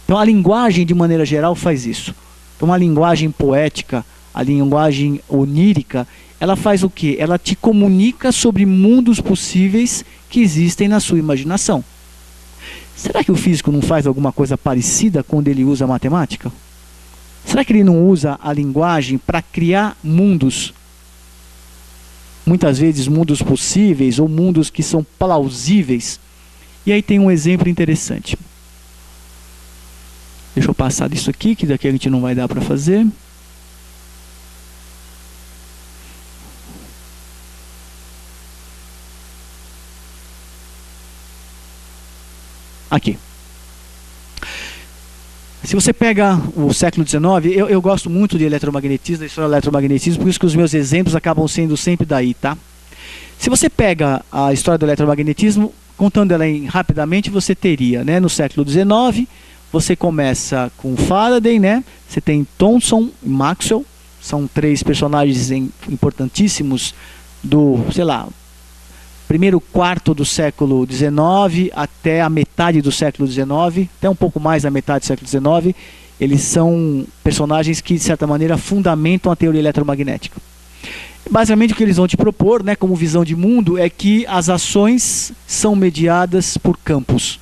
Então a linguagem, de maneira geral, faz isso. Então a linguagem poética, a linguagem onírica, ela faz o quê? Ela te comunica sobre mundos possíveis que existem na sua imaginação. Será que o físico não faz alguma coisa parecida quando ele usa a matemática? Será que ele não usa a linguagem para criar mundos? Muitas vezes mundos possíveis ou mundos que são plausíveis. E aí tem um exemplo interessante. Deixa eu passar disso aqui, que daqui a gente não vai dar para fazer. Aqui. Se você pega o século XIX, eu gosto muito de eletromagnetismo, da história do eletromagnetismo, por isso que os meus exemplos acabam sendo sempre daí, tá? Se você pega a história do eletromagnetismo, contando ela rapidamente, você teria, né, no século XIX, você começa com Faraday, né? Você tem Thomson e Maxwell, são três personagens importantíssimos do, sei lá, primeiro quarto do século XIX até a metade do século XIX, até um pouco mais da metade do século XIX, eles são personagens que, de certa maneira, fundamentam a teoria eletromagnética. Basicamente, o que eles vão te propor, né, como visão de mundo, é que as ações são mediadas por campos.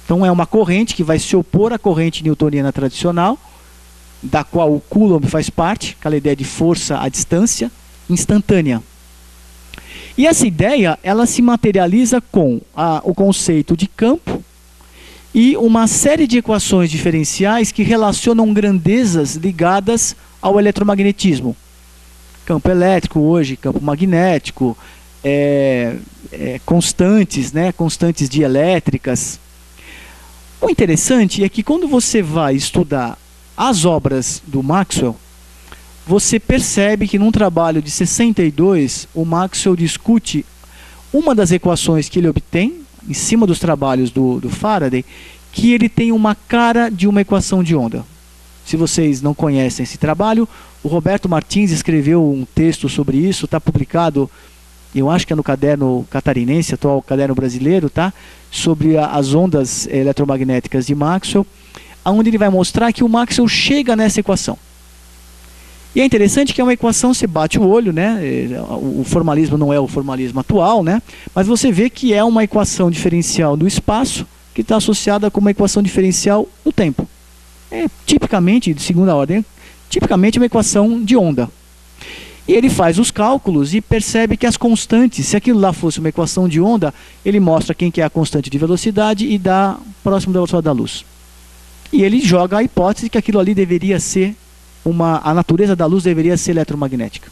Então, é uma corrente que vai se opor à corrente newtoniana tradicional, da qual o Coulomb faz parte, aquela ideia de força à distância, instantânea. E essa ideia, ela se materializa com o conceito de campo e uma série de equações diferenciais que relacionam grandezas ligadas ao eletromagnetismo. Campo elétrico hoje, campo magnético, constantes, né? Constantes dielétricas. O interessante é que quando você vai estudar as obras do Maxwell, você percebe que num trabalho de 62, o Maxwell discute uma das equações que ele obtém, em cima dos trabalhos do Faraday, que ele tem uma cara de uma equação de onda. Se vocês não conhecem esse trabalho, o Roberto Martins escreveu um texto sobre isso, está publicado, eu acho que é no Caderno Catarinense, atual Caderno Brasileiro, tá? Sobre as ondas eletromagnéticas de Maxwell, onde ele vai mostrar que o Maxwell chega nessa equação. E é interessante que é uma equação, você bate o olho, né? O formalismo não é o formalismo atual, né? Mas você vê que é uma equação diferencial do espaço que está associada com uma equação diferencial do tempo. É tipicamente, de segunda ordem, tipicamente uma equação de onda. E ele faz os cálculos e percebe que as constantes, se aquilo lá fosse uma equação de onda, ele mostra quem que é a constante de velocidade e dá próximo da velocidade da luz. E ele joga a hipótese que aquilo ali deveria ser a natureza da luz deveria ser eletromagnética.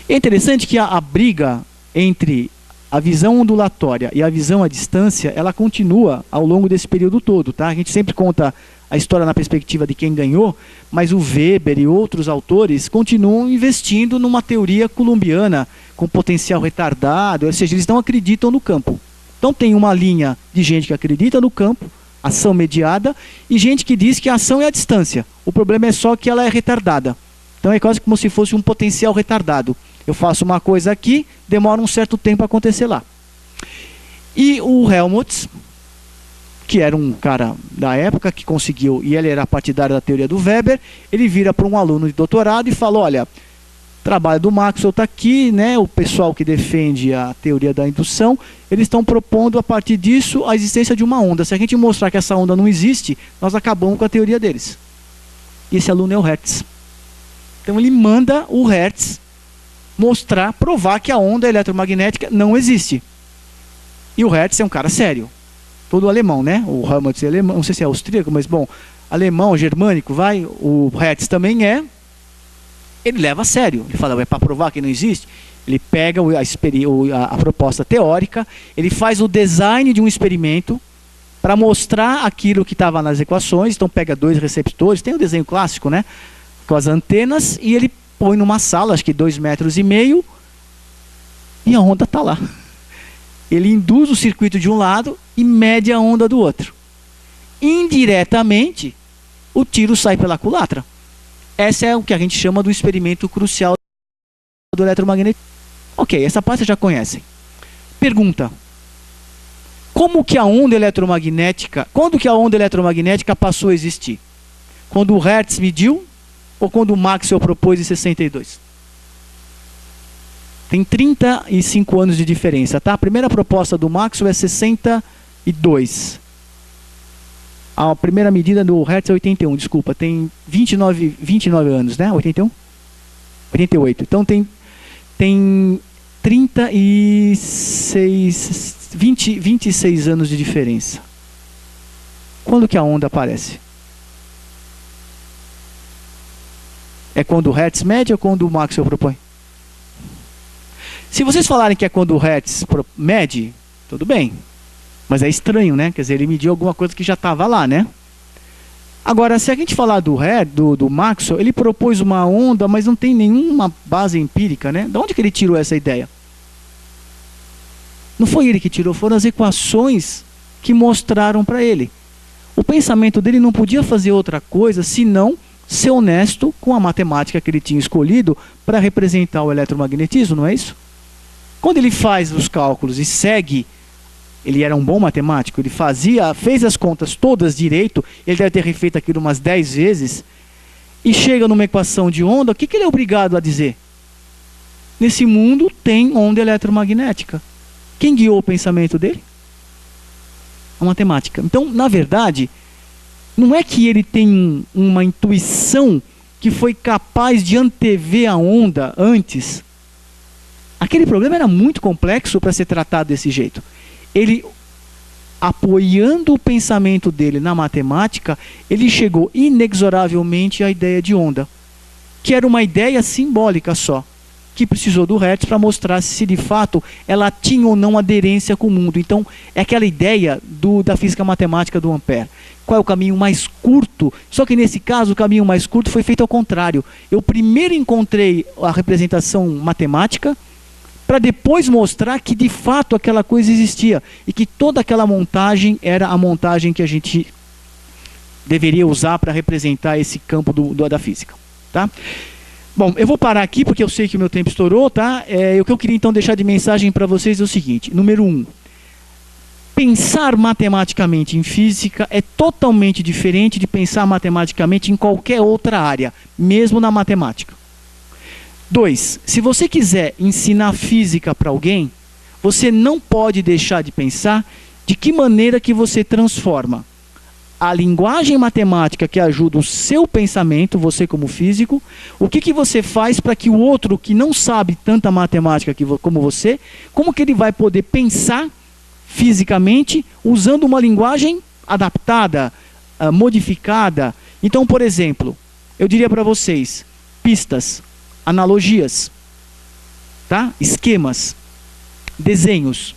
É interessante que a briga entre a visão ondulatória e a visão à distância, ela continua ao longo desse período todo, tá? A gente sempre conta a história na perspectiva de quem ganhou, mas o Weber e outros autores continuam investindo numa teoria coulombiana com potencial retardado, ou seja, eles não acreditam no campo. Então tem uma linha de gente que acredita no campo, ação mediada, e gente que diz que a ação é a distância. O problema é só que ela é retardada. Então é quase como se fosse um potencial retardado. Eu faço uma coisa aqui, demora um certo tempo a acontecer lá. E o Helmholtz, que era um cara da época que conseguiu, e ele era partidário da teoria do Weber, ele vira para um aluno de doutorado e fala, olha, o trabalho do Maxwell está aqui, né? O pessoal que defende a teoria da indução, eles estão propondo a partir disso a existência de uma onda. Se a gente mostrar que essa onda não existe, nós acabamos com a teoria deles. E esse aluno é o Hertz. Então ele manda o Hertz provar que a onda eletromagnética não existe. E o Hertz é um cara sério. Todo alemão, né? O Helmholtz é alemão, não sei se é austríaco, mas bom, alemão, germânico, vai. O Hertz também é. Ele leva a sério. Ele fala, é para provar que não existe. Ele pega a proposta teórica, ele faz o design de um experimento para mostrar aquilo que estava nas equações. Então pega 2 receptores, tem o desenho clássico, né? Com as antenas, e ele põe numa sala, acho que 2,5 metros, e a onda está lá. Ele induz o circuito de um lado e mede a onda do outro. Indiretamente, o tiro sai pela culatra. Essa é o que a gente chama do experimento crucial do eletromagnetismo. Ok, essa parte vocês já conhecem. Pergunta. Como que a onda eletromagnética, quando que a onda eletromagnética passou a existir? Quando o Hertz mediu ou quando o Maxwell propôs em 62? Tem 35 anos de diferença, tá? A primeira proposta do Maxwell é 62. A primeira medida do Hertz é 81, desculpa, tem 29 anos, né? 81? 88. Então tem 26 anos de diferença. Quando que a onda aparece? É quando o Hertz mede ou quando o Maxwell propõe? Se vocês falarem que é quando o Hertz mede, tudo bem. Mas é estranho, né? Quer dizer, ele mediu alguma coisa que já estava lá, né? Agora, se a gente falar do Maxwell, ele propôs uma onda, mas não tem nenhuma base empírica, né? De onde que ele tirou essa ideia? Não foi ele que tirou, foram as equações que mostraram para ele. O pensamento dele não podia fazer outra coisa senão ser honesto com a matemática que ele tinha escolhido para representar o eletromagnetismo, não é isso? Quando ele faz os cálculos e segue, ele era um bom matemático, ele fez as contas todas direito, ele deve ter refeito aquilo umas 10 vezes, e chega numa equação de onda, o que ele é obrigado a dizer? Nesse mundo tem onda eletromagnética. Quem guiou o pensamento dele? A matemática. Então, na verdade, não é que ele tem uma intuição que foi capaz de antever a onda antes. Aquele problema era muito complexo para ser tratado desse jeito. Ele, apoiando o pensamento dele na matemática, ele chegou inexoravelmente à ideia de onda, que era uma ideia simbólica só. que precisou do Hertz para mostrar se de fato ela tinha ou não aderência com o mundo. Então, é aquela ideia da física matemática do Ampère. Qual é o caminho mais curto? Só que nesse caso, o caminho mais curto foi feito ao contrário. Eu primeiro encontrei a representação matemática, para depois mostrar que de fato aquela coisa existia e que toda aquela montagem era a montagem que a gente deveria usar para representar esse campo da física, tá? Bom, eu vou parar aqui porque eu sei que o meu tempo estourou, tá? O que eu queria então deixar de mensagem para vocês é o seguinte: número 1, pensar matematicamente em física é totalmente diferente de pensar matematicamente em qualquer outra área, mesmo na matemática. 2, se você quiser ensinar física para alguém, você não pode deixar de pensar de que maneira que você transforma a linguagem matemática que ajuda o seu pensamento, você como físico, o que você faz para que o outro que não sabe tanta matemática como você, como que ele vai poder pensar fisicamente usando uma linguagem adaptada, modificada. Então, por exemplo, eu diria para vocês, pistas, analogias, tá? Esquemas, desenhos.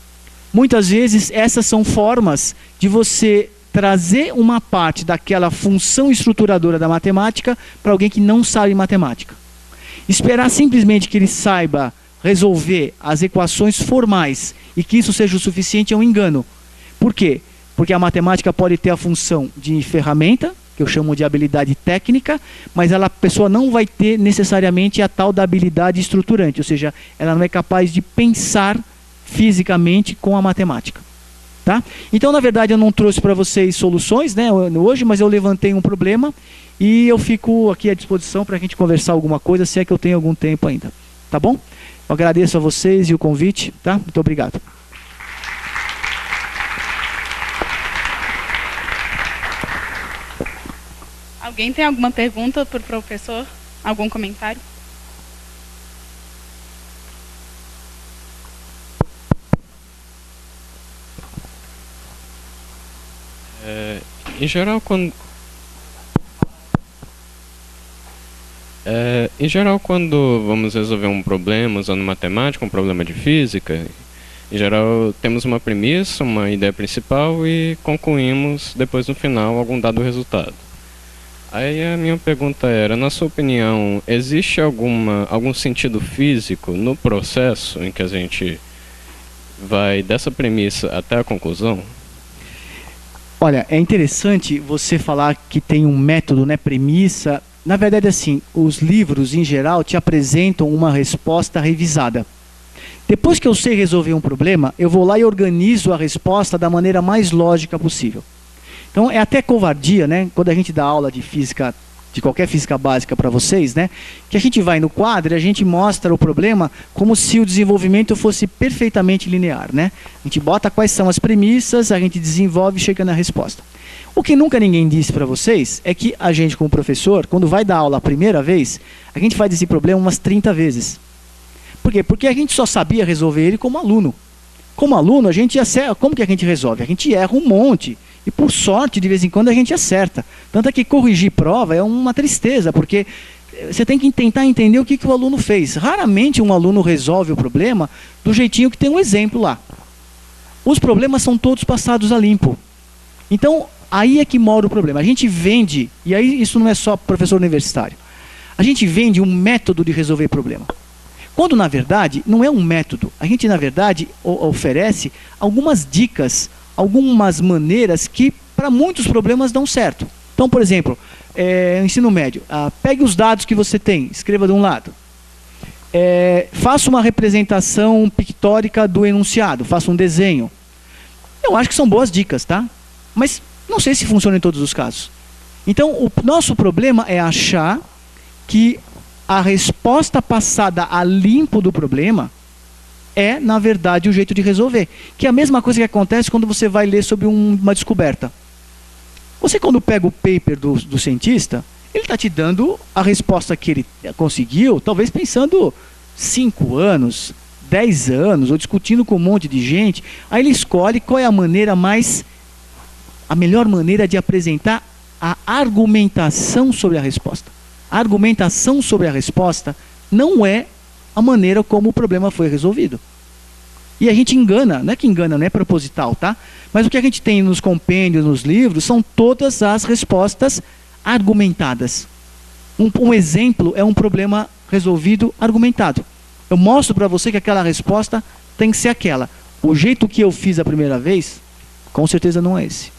Muitas vezes essas são formas de você trazer uma parte daquela função estruturadora da matemática para alguém que não sabe matemática. Esperar simplesmente que ele saiba resolver as equações formais e que isso seja o suficiente é um engano. Por quê? Porque a matemática pode ter a função de ferramenta, que eu chamo de habilidade técnica, mas a pessoa não vai ter necessariamente a tal da habilidade estruturante, ou seja, ela não é capaz de pensar fisicamente com a matemática. Tá? Então, na verdade, eu não trouxe para vocês soluções, né, hoje, mas eu levantei um problema e eu fico aqui à disposição para a gente conversar alguma coisa, se é que eu tenho algum tempo ainda. Tá bom? Eu agradeço a vocês e o convite. Tá? Muito obrigado. Alguém tem alguma pergunta para o professor? Algum comentário? Em geral, quando vamos resolver um problema usando matemática, um problema de física, em geral temos uma premissa, uma ideia principal e concluímos depois no final algum dado resultado. Aí a minha pergunta era, na sua opinião, existe algum sentido físico no processo em que a gente vai dessa premissa até a conclusão? Olha, é interessante você falar que tem um método, né, premissa. Na verdade, assim, os livros, em geral, te apresentam uma resposta revisada. Depois que eu sei resolver um problema, eu vou lá e organizo a resposta da maneira mais lógica possível. Então, é até covardia, né, quando a gente dá aula de física, de qualquer física básica para vocês, né, que a gente vai no quadro e a gente mostra o problema como se o desenvolvimento fosse perfeitamente linear, né? A gente bota quais são as premissas, a gente desenvolve e chega na resposta. O que nunca ninguém disse para vocês é que a gente, como professor, quando vai dar aula a primeira vez, a gente faz esse problema umas 30 vezes. Por quê? Porque a gente só sabia resolver ele como aluno. Como aluno, como que a gente resolve? A gente erra um monte. E por sorte, de vez em quando, a gente acerta. Tanto é que corrigir prova é uma tristeza, porque você tem que tentar entender o que o aluno fez. Raramente um aluno resolve o problema do jeitinho que tem um exemplo lá. Os problemas são todos passados a limpo. Então, aí é que mora o problema. A gente vende, e aí isso não é só professor universitário, a gente vende um método de resolver problema. Quando, na verdade, não é um método. A gente, na verdade, oferece algumas dicas, algumas maneiras que, para muitos problemas, dão certo. Então, por exemplo, ensino médio. Pegue os dados que você tem, escreva de um lado. Faça uma representação pictórica do enunciado, faça um desenho. Eu acho que são boas dicas, tá? Mas não sei se funciona em todos os casos. Então, o nosso problema é achar que a resposta passada a limpo do problema é, na verdade, o jeito de resolver. Que é a mesma coisa que acontece quando você vai ler sobre uma descoberta. Você, quando pega o paper do cientista, ele está te dando a resposta que ele conseguiu, talvez pensando 5 anos, 10 anos, ou discutindo com um monte de gente. Aí ele escolhe qual é a melhor maneira de apresentar a argumentação sobre a resposta. A argumentação sobre a resposta não é a maneira como o problema foi resolvido. E a gente engana, não é que engana, não é proposital, tá? Mas o que a gente tem nos compêndios, nos livros, são todas as respostas argumentadas. Um exemplo é um problema resolvido argumentado. Eu mostro para você que aquela resposta tem que ser aquela. O jeito que eu fiz a primeira vez, com certeza não é esse.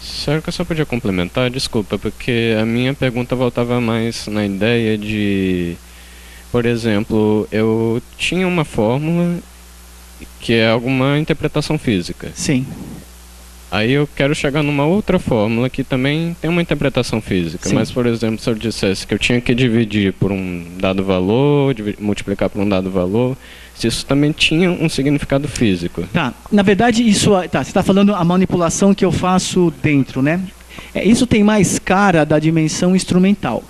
Será que eu só podia complementar? Desculpa, porque a minha pergunta voltava mais na ideia de... Por exemplo, eu tinha uma fórmula que é alguma interpretação física. Sim. Aí eu quero chegar numa outra fórmula que também tem uma interpretação física. Sim. Mas, por exemplo, se eu dissesse que eu tinha que dividir por um dado valor, multiplicar por um dado valor, se isso também tinha um significado físico. Tá, na verdade isso... Tá, você está falando a manipulação que eu faço dentro, né? Isso tem mais cara da dimensão instrumental.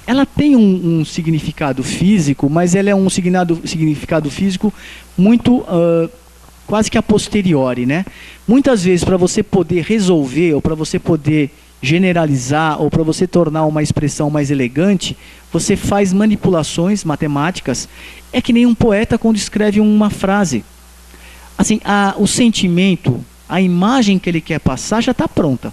Ela tem um significado físico, mas ela é um significado físico muito quase que a posteriori, né? Muitas vezes, para você poder resolver, ou para você poder generalizar, ou para você tornar uma expressão mais elegante, você faz manipulações matemáticas. É que nem um poeta quando escreve uma frase. Assim, o sentimento, a imagem que ele quer passar já está pronta.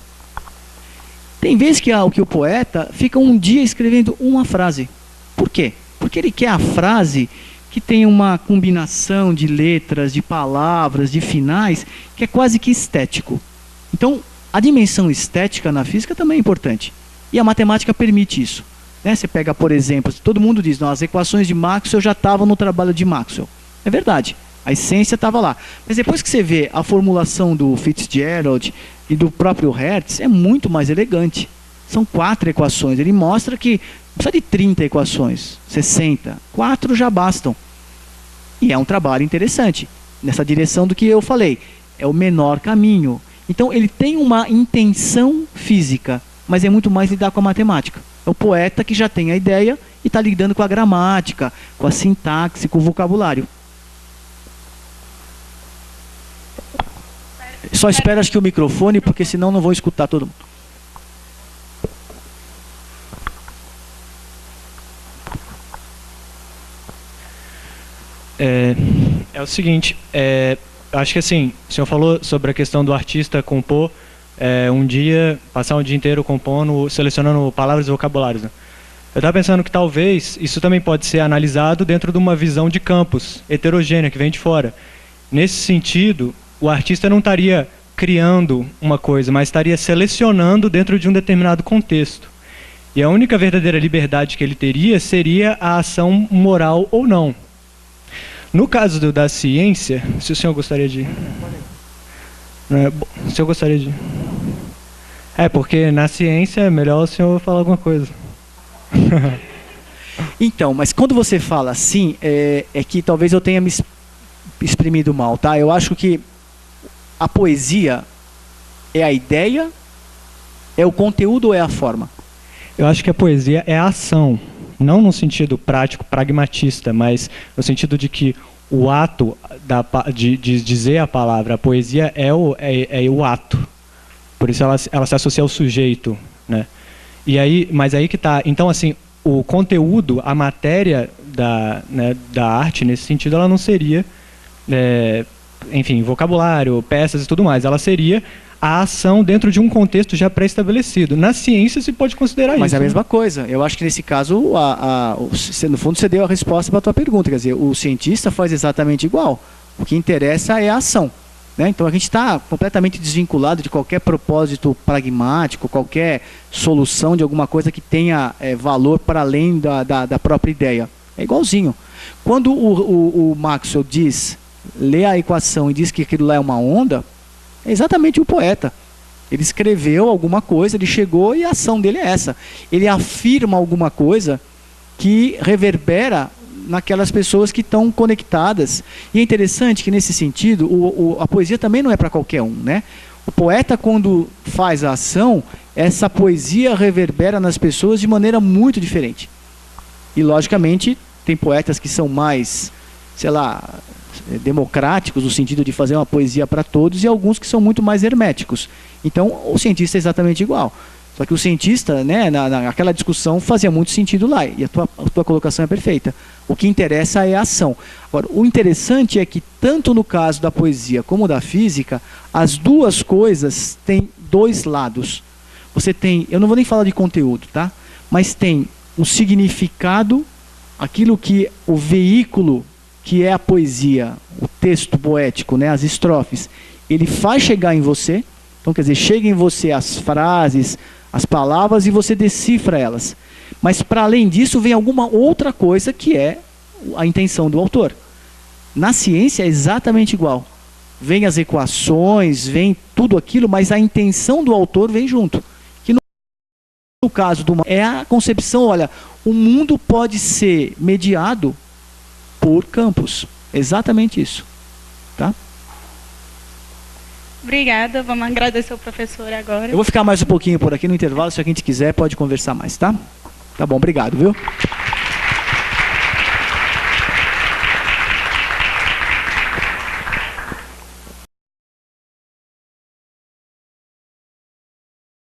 Tem vezes que o poeta fica um dia escrevendo uma frase. Por quê? Porque ele quer a frase que tem uma combinação de letras, de palavras, de finais, que é quase que estético. Então, a dimensão estética na física também é importante. E a matemática permite isso. Né? Você pega, por exemplo, todo mundo diz, não, as equações de Maxwell já estavam no trabalho de Maxwell. É verdade. A essência estava lá. Mas depois que você vê a formulação do Fitzgerald e do próprio Hertz, é muito mais elegante. São 4 equações. Ele mostra que não precisa de 30 equações, 60. 4 já bastam. E é um trabalho interessante. Nessa direção do que eu falei. É o menor caminho. Então ele tem uma intenção física, mas é muito mais lidar com a matemática. É o poeta que já tem a ideia e está lidando com a gramática, com a sintaxe, com o vocabulário. Só espera acho que o microfone, porque senão não vou escutar todo mundo. É o seguinte, acho que assim, o senhor falou sobre a questão do artista compor, passar um dia inteiro compondo, selecionando palavras e vocabulários, né? Eu estava pensando que talvez isso também pode ser analisado dentro de uma visão de campos, heterogênea, que vem de fora. Nesse sentido, o artista não estaria criando uma coisa, mas estaria selecionando dentro de um determinado contexto. E a única verdadeira liberdade que ele teria seria a ação moral ou não. No caso da ciência, se o senhor gostaria de... se eu gostaria de... porque na ciência é melhor o senhor falar alguma coisa. Então, mas quando você fala assim, é que talvez eu tenha me exprimido mal, tá? Eu acho que a poesia é a ideia, é o conteúdo ou é a forma? Eu acho que a poesia é a ação, não no sentido prático, pragmatista, mas no sentido de que o ato de dizer a palavra, a poesia é o ato. Por isso ela se associa ao sujeito, né? Mas aí que está. Então, assim, o conteúdo, a matéria da arte, nesse sentido, ela não seria, enfim, vocabulário, peças e tudo mais. Ela seria a ação dentro de um contexto já pré-estabelecido. Na ciência se pode considerar isso. Mas é a mesma coisa. Eu acho que nesse caso, no fundo, você deu a resposta para a tua pergunta. Quer dizer, o cientista faz exatamente igual. O que interessa é a ação. Né? Então a gente está completamente desvinculado de qualquer propósito pragmático, qualquer solução de alguma coisa que tenha valor para além da própria ideia. É igualzinho. Quando o Maxwell lê a equação e diz que aquilo lá é uma onda, é exatamente o poeta. Ele escreveu alguma coisa, ele chegou e a ação dele é essa. Ele afirma alguma coisa que reverbera naquelas pessoas que estão conectadas. E é interessante que, nesse sentido, a poesia também não é para qualquer um, né? O poeta, quando faz a ação, essa poesia reverbera nas pessoas de maneira muito diferente. E, logicamente, tem poetas que são mais, sei lá, democráticos, no sentido de fazer uma poesia para todos, e alguns que são muito mais herméticos. Então, o cientista é exatamente igual. Só que o cientista, né, naquela discussão fazia muito sentido lá, e a tua colocação é perfeita. O que interessa é a ação. Agora, o interessante é que, tanto no caso da poesia como da física, as duas coisas têm dois lados. Você tem, eu não vou nem falar de conteúdo, tá? Mas tem o significado, aquilo que o veículo, que é a poesia, o texto poético, né, as estrofes, ele faz chegar em você. Então, quer dizer, chega em você as frases, as palavras, e você decifra elas. Mas, para além disso, vem alguma outra coisa que é a intenção do autor. Na ciência é exatamente igual. Vem as equações, vem tudo aquilo, mas a intenção do autor vem junto. Que no caso do é a concepção, olha, o mundo pode ser mediado por campos. Exatamente isso. Tá? Obrigada, vamos agradecer o professor agora. Eu vou ficar mais um pouquinho por aqui no intervalo, se a gente quiser pode conversar mais, tá? Tá bom, obrigado, viu?